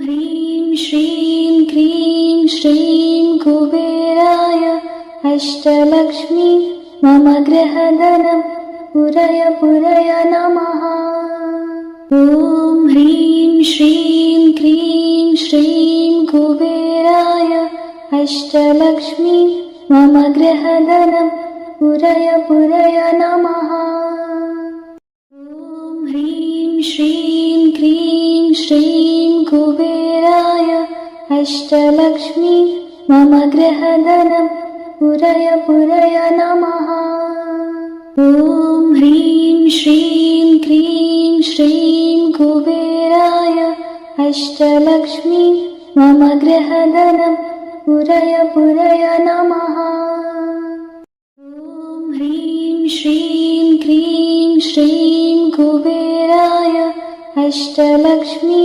ह्रीं श्रीं क्रीं श्रीं कुबेराय अष्टलक्ष्मी मम गृहधनं पुरय पुरय नमः। ॐ ह्रीं श्रीं क्रीं श्रीं कुबेराय अष्टलक्ष्मी मम गृहधनं पुरय पुरय नमः। ॐ ह्रीं श्रीं क्रीं श्रीं कुबेराय अष्टलक्ष्मी मम गृहधनं पुरय पुरय नमः। ॐ ह्रीं श्रीं क्रीं श्रीं कुबेराय अष्टलक्ष्मी मम गृहधनं पुरय पुरय नमः। ॐ ह्रीं श्रीं क्रीं श्रीं कुबेराय अष्टलक्ष्मी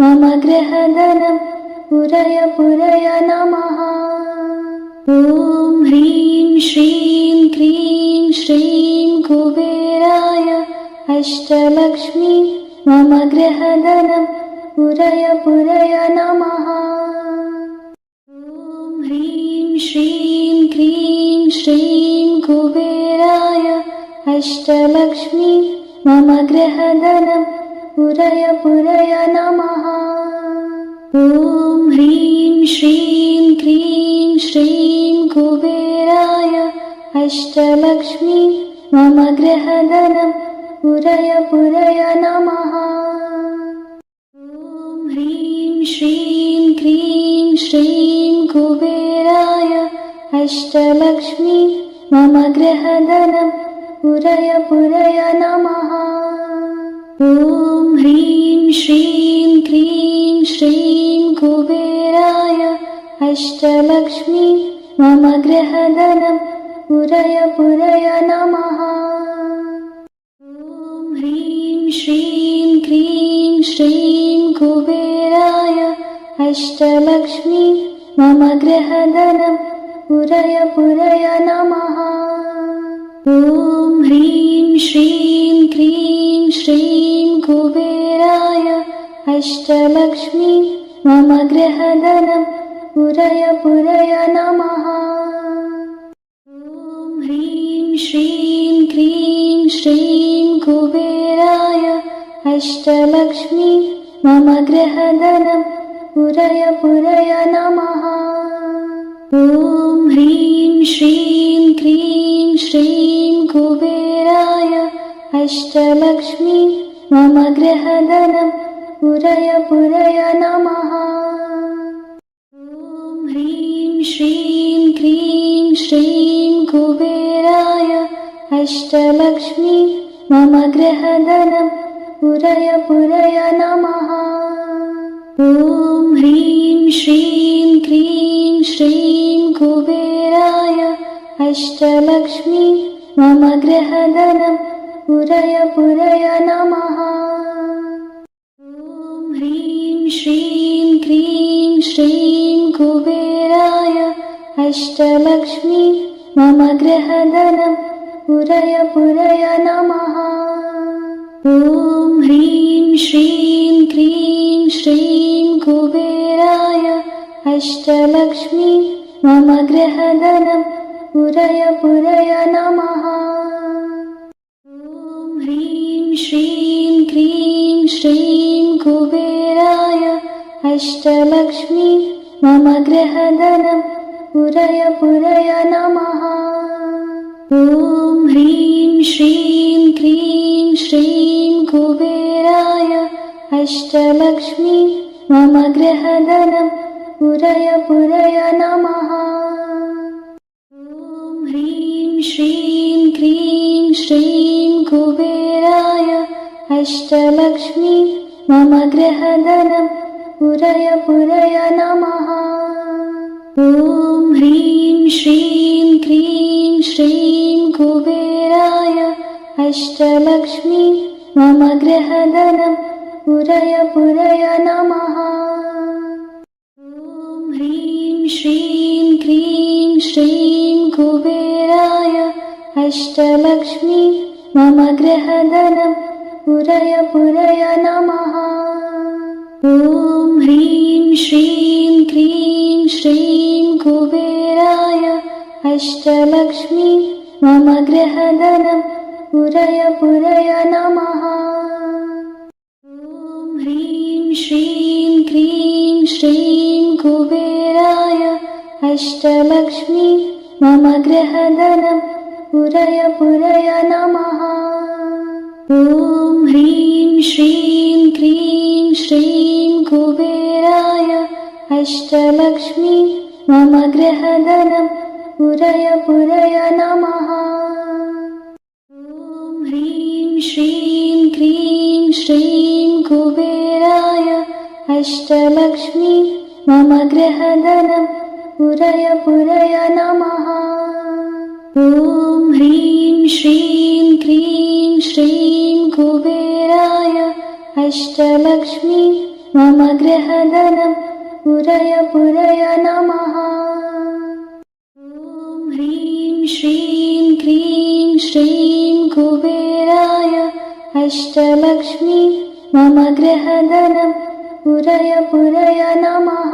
मम गृहधनं पुरय पुरय नमः। ॐ ह्रीं श्रीं क्रीं श्रीं कुबेराय अष्टलक्ष्मी मम गृहधनं पुरय पुरय नमः। ॐ ह्रीं श्रीं क्रीं श्रीं कुबेराय अष्टलक्ष्मी मम गृहधनं पुरय पुरय नमः। ॐ ह्रीं श्रीं क्रीं श्रीं कुबेराय अष्टलक्ष्मी मम गृहधनं पुरय पुरय नमः। ॐ ह्रीं श्रीं क्रीं श्रीं कुबेराय अष्टलक्ष्मी मम गृहधनं पुरय पुरय नमः। ॐ ह्रीं श्रीं क्रीं श्रीं कुबेराय अष्टलक्ष्मी मम गृहधनं पुरय पुरय नमः। ॐ ह्रीं श्रीं क्रीं श्रीं कुबेराय अष्टलक्ष्मी मम गृहधनं पुरय पुरय नमः। ॐ ह्रीं श्रीं क्रीं श्रीं कुबेराय अष्टलक्ष्मी मम गृहधनं पुरय पुरय नमः। ॐ ह्रीं श्रीं क्रीं श्रीं कुबेराय अष्टलक्ष्मी मम गृहधनं पुरय पुरय नमः। ॐ ह्रीं श्रीं क्रीं श्रीं कुबेराय अष्टलक्ष्मी मम गृहधनं पुरय पुरय नमः। ॐ ह्रीं श्रीं क्रीं श्रीं कुबेराय अष्टलक्ष्मी मम गृहधनं पुरय पुरय नमः। ॐ ह्रीं श्रीं क्रीं श्रीं कुबेराय अष्टलक्ष्मी मम गृहधनं पुरय पुरय नमः। ॐ ह्रीं श्रीं क्रीं श्रीं कुबेराय अष्टलक्ष्मी मम गृहधनं पुरय पुरय नमः। ॐ ह्रीं श्रीं क्रीं श्रीं कुबेराय अष्टलक्ष्मी मम गृहधनं पुरय पुरय नमः। ॐ ह्रीं श्रीं क्रीं श्रीं कुबेराय अष्टलक्ष्मी मम गृहधनं पुरय पुरय नमः। ॐ ह्रीं श्रीं क्रीं श्रीं कुबेराय अष्टलक्ष्मी मम गृहधनं पुरय पुरय नमः। ॐ ह्रीं श्रीं क्रीं श्रीं कुबेराय अष्टलक्ष्मी मम गृहधनं पुरय पुरय नमः। ॐ ह्रीं श्रीं क्रीं श्रीं कुबेराय अष्टलक्ष्मी मम गृहधनं पुरय पुरय नमः। ॐ ह्रीं श्रीं क्रीं श्रीं कुबेराय अष्टलक्ष्मी मम गृहधनं पुरय पुरय नमः। ॐ ह्रीं श्रीं क्रीं श्रीं कुबेराय अष्टलक्ष्मी मम गृहधनं पुरय पुरय नमः। ॐ ह्रीं श्रीं क्रीं श्रीं कुबेराय अष्टलक्ष्मी मम गृहधनं पुरय पुरय नमः। ॐ ह्रीं श्रीं क्रीं श्रीं कुबेराय अष्टलक्ष्मी मम गृहधनं पुरय पुरय नमः। ॐ ह्रीं श्रीं क्रीं श्रीं कुबेराय अष्टलक्ष्मी मम गृहधनं पुरय पुरय नमः। ॐ ह्रीं श्रीं क्रीं श्रीं कुबेराय अष्टलक्ष्मी मम गृहधनं पुरय पुरय नमः। ॐ ह्रीं श्रीं क्रीं श्रीं कुबेराय अष्टलक्ष्मी मम गृहधनं पुरय पुरय नमः।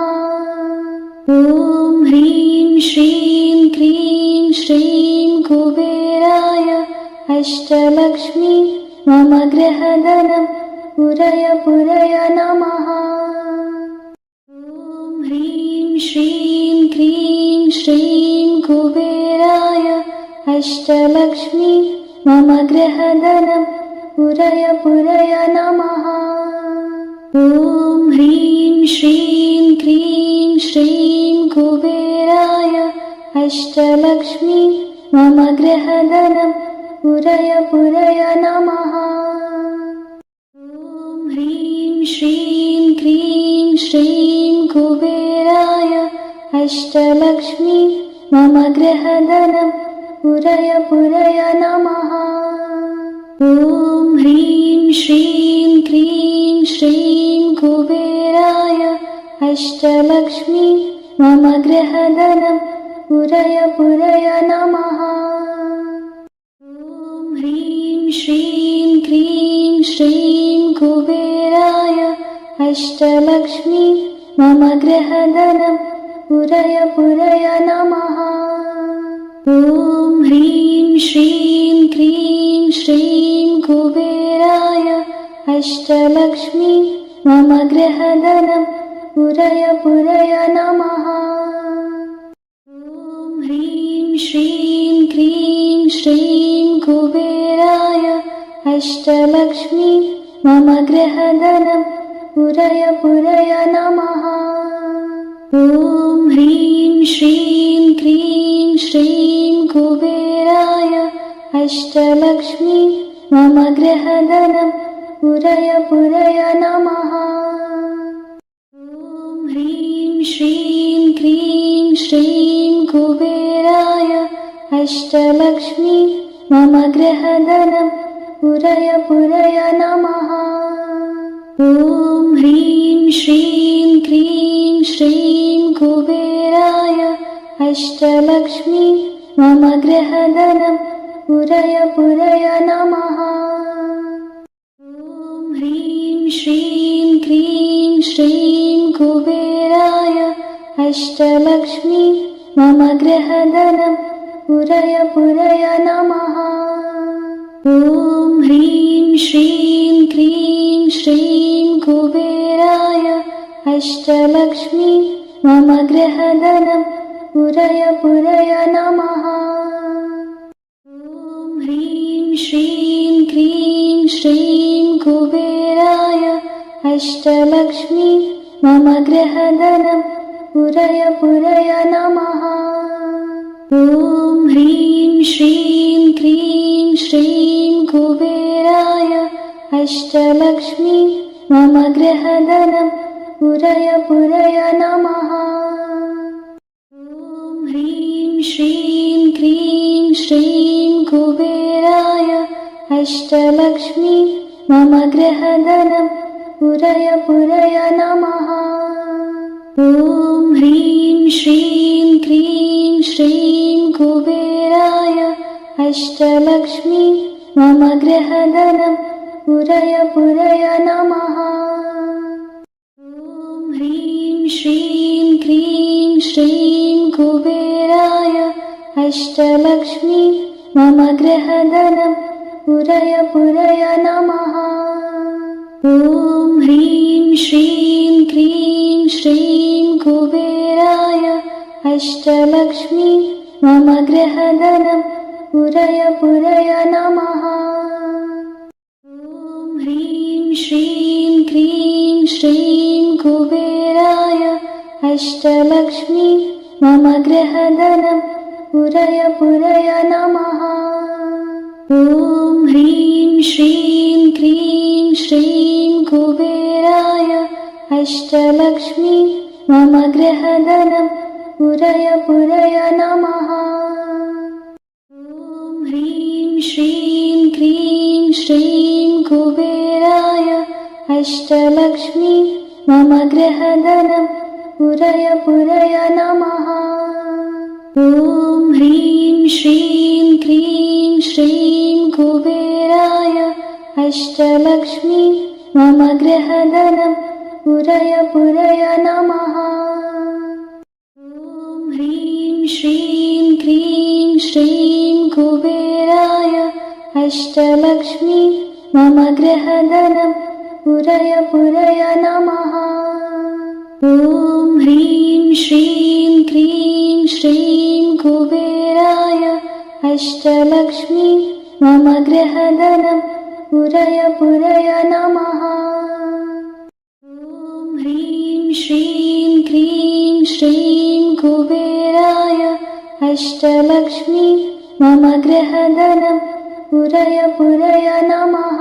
ॐ ह्रीं श्रीं क्रीं श्रीं कुबेराय अष्टलक्ष्मी मम गृहधनं पुरय पुरय नमः। ॐ ह्रीं श्रीं क्रीं श्रीं कुबेराय अष्टलक्ष्मी मम गृहधनं पुरय पुरय नमः। ॐ ह्रीं श्रीं क्रीं श्रीं कुबेराय अष्टलक्ष्मी मम गृहधनं पुरय पुरय नमः। ॐ ह्रीं श्रीं क्रीं श्रीं कुबेराय अष्टलक्ष्मी मम गृहधनं पुरय पुरय नमः। ॐ ह्रीं श्रीं क्रीं श्रीं कुबेराय अष्टलक्ष्मी मम गृहधनं पुरय पुरय नमः। ॐ ह्रीं श्रीं क्रीं श्रीं कुबेराय अष्टलक्ष्मी मम गृहधनं पुरय पुरय नमः। ॐ ह्रीं श्रीं क्रीं श्रीं कुबेराय अष्टलक्ष्मी मम गृहधनं पुरय पुरय नमः। ॐ ह्रीं श्रीं क्रीं श्रीं कुबेराय अष्टलक्ष्मी मम गृहधनं पुरय पुरय नमः। ॐ ह्रीं श्रीं क्रीं श्रीं कुबेराय अष्टलक्ष्मी मम गृहधनं पुरय पुरय नमः। ॐ ह्रीं श्रीं क्रीं श्रीं कुबेराय अष्टलक्ष्मी मम गृहधनं पुरय पुरय नमः। ॐ ह्रीं श्रीं क्रीं श्रीं कुबेराय अष्टलक्ष्मी मम गृहधनं पुरय पुरय नमः। ॐ ह्रीं श्रीं क्रीं श्रीं कुबेराय अष्टलक्ष्मी मम गृहधनं पुरय पुरय नमः। ॐ ह्रीं श्रीं क्रीं श्रीं कुबेराय अष्टलक्ष्मी मम गृहधनं पुरय पुरय नमः। ॐ ह्रीं श्रीं क्रीं श्रीं कुबेराय अष्टलक्ष्मी मम गृहधनं पुरय पुरय नमः। ॐ ह्रीं श्रीं क्रीं श्रीं कुबेराय अष्टलक्ष्मी मम गृहधनं पुरय पुरय नमः। ॐ ह्रीं श्रीं क्रीं श्रीं कुबेराय अष्टलक्ष्मी मम गृहधनं पुरय पुरय नमः। ॐ ह्रीं श्रीं क्रीं श्रीं कुबेराय अष्टलक्ष्मी मम गृहधनं पुरय पुरय नमः। ॐ ह्रीं श्रीं क्रीं श्रीं कुबेराय अष्टलक्ष्मी मम गृहधनं पुरय पुरय नमः। ॐ ह्रीं श्रीं क्रीं श्रीं कुबेराय अष्टलक्ष्मी मम गृहधनं पुरय पुरय नमः। ॐ ह्रीं श्रीं क्रीं श्रीं कुबेराय अष्टलक्ष्मी मम गृहधनं पुरय पुरय नमः। ॐ ह्रीं श्रीं क्रीं श्रीं कुबेराय अष्टलक्ष्मी मम गृहधनं पुरय पुरय नमः। ॐ ह्रीं श्रीं क्रीं श्रीं कुबेराय अष्टलक्ष्मी मम गृहधनं पुरय पुरय नमः। ॐ ह्रीं श्रीं क्रीं श्रीं कुबेराय अष्टलक्ष्मी मम गृहधनं पुरय पुरय नमः। ॐ ह्रीं श्रीं क्रीं श्रीं कुबेराय अष्टलक्ष्मी मम गृहधनं पुरय पुरय नमः। ॐ ह्रीं श्रीं क्रीं श्रीं कुबेराय अष्टलक्ष्मी मम गृहधनं पुरय पुरय नमः। ॐ ह्रीं श्रीं क्रीं श्रीं कुबेराय अष्टलक्ष्मी मम गृहधनं पुरय पुरय नमः।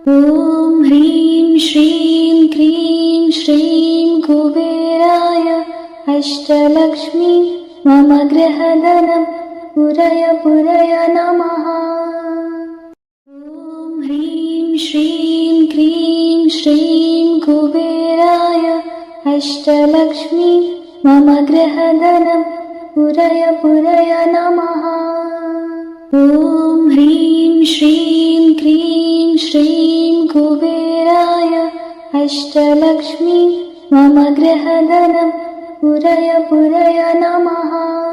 ॐ ह्रीं श्रीं क्रीं श्रीं कुबेराय अष्टलक्ष्मी मम गृहधनं पुरय पुरय नमः। ॐ ह्रीं श्रीं क्रीं श्रीं कुबेराय अष्टलक्ष्मी मम गृहधनं पुरय पुरय नमः। ॐ ह्रीं श्रीं क्रीं श्रीं कुबेराय अष्टलक्ष्मी मम गृहधनं पुरय पुरय नमः।